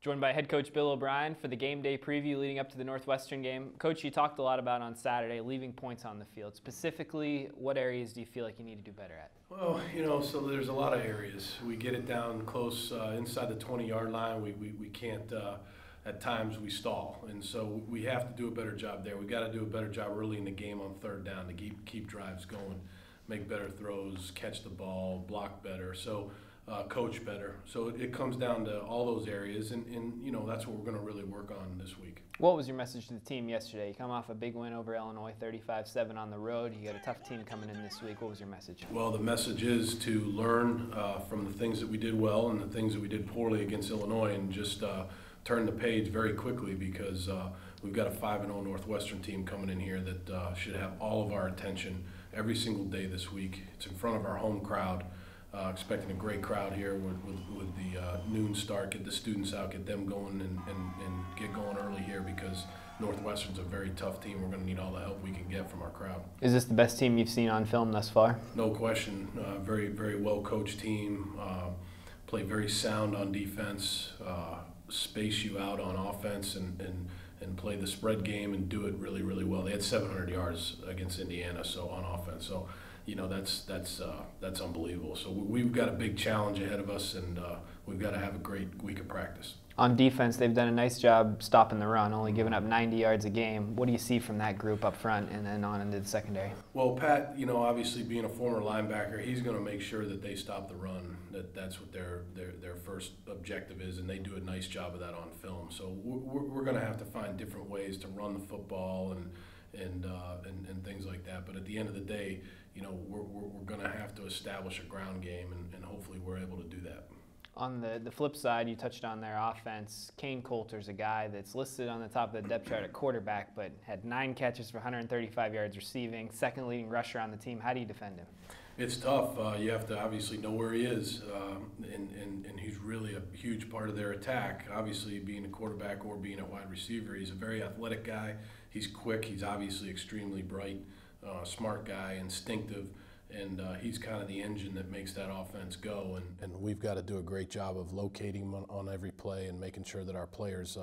Joined by head coach Bill O'Brien for the game day preview leading up to the Northwestern game. Coach, you talked a lot about on Saturday leaving points on the field. Specifically, what areas do you feel like you need to do better at? Well, so there's a lot of areas. We get it down close inside the 20-yard line. We can't, at times we stall. And so we have to do a better job there. We got to do a better job early in the game on third down to keep drives going, make better throws, catch the ball, block better. So coach better. So it comes down to all those areas, and that's what we're going to really work on this week. What was your message to the team yesterday? You come off a big win over Illinois, 35-7 on the road. You got a tough team coming in this week. What was your message? Well, the message is to learn from the things that we did well and the things that we did poorly against Illinois, and just turn the page very quickly, because we've got a 5-0 Northwestern team coming in here that should have all of our attention every single day this week. It's in front of our home crowd. Expecting a great crowd here with the noon start, get the students out, get them going, and get going early here, because Northwestern's a very tough team. We're going to need all the help we can get from our crowd. Is this the best team you've seen on film thus far? No question. Very, very well-coached team. Play very sound on defense, space you out on offense, and play the spread game and do it really, really well. They had 700 yards against Indiana, so on offense. So that's unbelievable. So we've got a big challenge ahead of us, and we've got to have a great week of practice. On defense, they've done a nice job stopping the run, only giving up 90 yards a game. What do you see from that group up front and then on into the secondary? Well, Pat, obviously being a former linebacker, he's going to make sure that they stop the run. That's what their first objective is, and they do a nice job of that on film. So we're going to have to find different ways to run the football and things like that. But at the end of the day, we're going to have to establish a ground game, and hopefully we're able to do that. On the flip side, you touched on their offense. Kane Coulter's a guy that's listed on the top of the depth chart at quarterback, but had 9 catches for 135 yards receiving, second leading rusher on the team. How do you defend him? It's tough. You have to obviously know where he is, and he's really a huge part of their attack. Obviously, being a quarterback or being a wide receiver, he's a very athletic guy. He's quick. He's obviously extremely bright, smart guy, instinctive. And he's kind of the engine that makes that offense go. And we've got to do a great job of locating him on every play and making sure that our players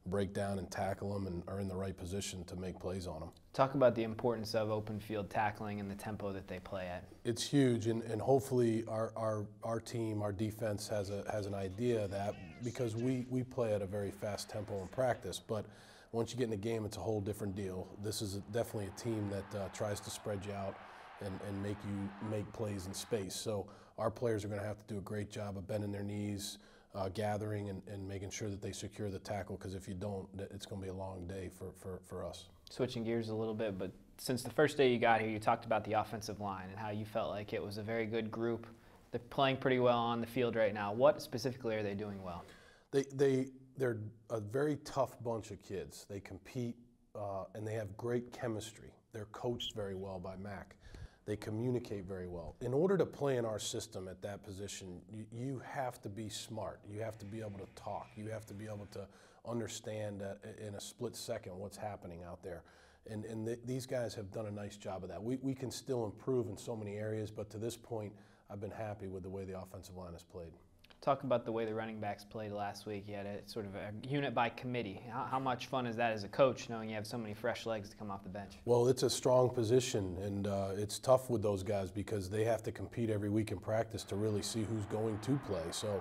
break down and tackle him and are in the right position to make plays on him. Talk about the importance of open field tackling and the tempo that they play at. It's huge, and hopefully our team, our defense has an idea of that, because we play at a very fast tempo in practice. But once you get in the game, it's a whole different deal. This is definitely a team that tries to spread you out and make you make plays in space. So our players are going to have to do a great job of bending their knees, gathering, and making sure that they secure the tackle, because if you don't, it's going to be a long day for us. Switching gears a little bit, but since the first day you got here, you talked about the offensive line and how you felt like it was a very good group. They're playing pretty well on the field right now. What specifically are they doing well? They're a very tough bunch of kids. They compete, and they have great chemistry. They're coached very well by Mac. They communicate very well. In order to play in our system at that position, you have to be smart. You have to be able to talk. You have to be able to understand in a split second what's happening out there. And these guys have done a nice job of that. We can still improve in so many areas, but to this point, I've been happy with the way the offensive line has played. Talk about the way the running backs played last week. You had a sort of a unit by committee. How much fun is that as a coach, knowing you have so many fresh legs to come off the bench? Well, it's a strong position, and it's tough with those guys, because they have to compete every week in practice to really see who's going to play. So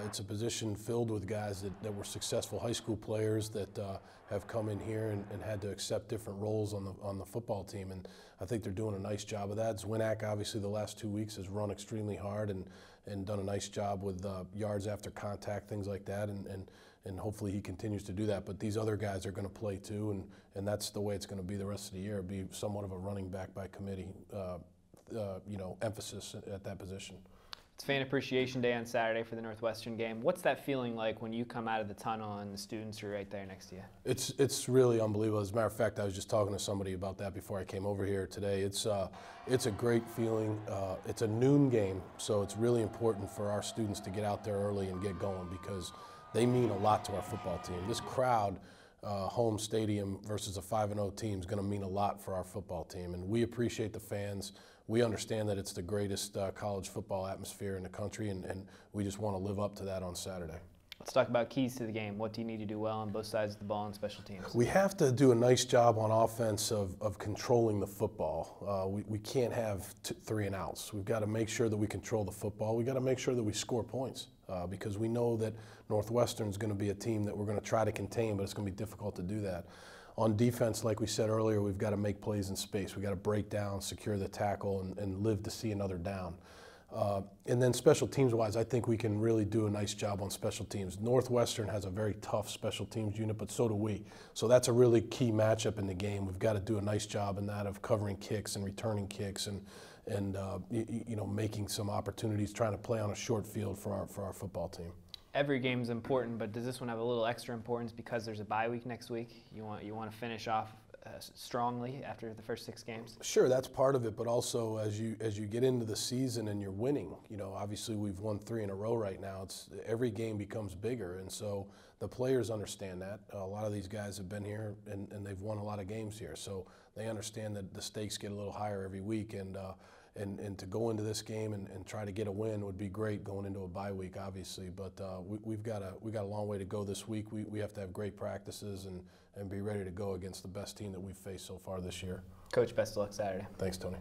it's a position filled with guys that were successful high school players that have come in here and had to accept different roles on the football team, and I think they're doing a nice job of that. Zwinak, obviously, the last 2 weeks has run extremely hard and done a nice job with yards after contact, things like that, and hopefully he continues to do that. But these other guys are going to play too, and that's the way it's going to be the rest of the year. It'll be somewhat of a running back by committee, emphasis at that position. It's Fan Appreciation Day on Saturday for the Northwestern game. What's that feeling like when you come out of the tunnel and the students are right there next to you? It's really unbelievable. As a matter of fact, I was just talking to somebody about that before I came over here today. It's a great feeling. It's a noon game, so it's really important for our students to get out there early and get going, because they mean a lot to our football team. This crowd, home stadium versus a 5-0 team, is going to mean a lot for our football team, and we appreciate the fans. We understand that it's the greatest college football atmosphere in the country, and we just want to live up to that on Saturday. Let's talk about keys to the game. What do you need to do well on both sides of the ball and special teams? We have to do a nice job on offense of controlling the football. We can't have 3 and outs. We've got to make sure that we control the football. We've got to make sure that we score points because we know that Northwestern is going to be a team that we're going to try to contain, but it's going to be difficult to do that. On defense, like we said earlier, we've got to make plays in space. We've got to break down, secure the tackle, and live to see another down. And then special teams-wise, I think we can really do a nice job on special teams. Northwestern has a very tough special teams unit, but so do we. So that's a really key matchup in the game. We've got to do a nice job in that of covering kicks and returning kicks and you know, making some opportunities, trying to play on a short field for our football team. Every game is important, but does this one have a little extra importance because there's a bye week next week? You want to finish off strongly after the first 6 games? Sure, that's part of it, but also as you get into the season and you're winning, you know, obviously we've won 3 in a row right now. Every game becomes bigger, and so the players understand that. A lot of these guys have been here and they've won a lot of games here, so they understand that the stakes get a little higher every week, and to go into this game and try to get a win would be great going into a bye week, obviously. But we've got a long way to go this week. We have to have great practices and be ready to go against the best team that we've faced so far this year. Coach, best of luck Saturday. Thanks, Tony.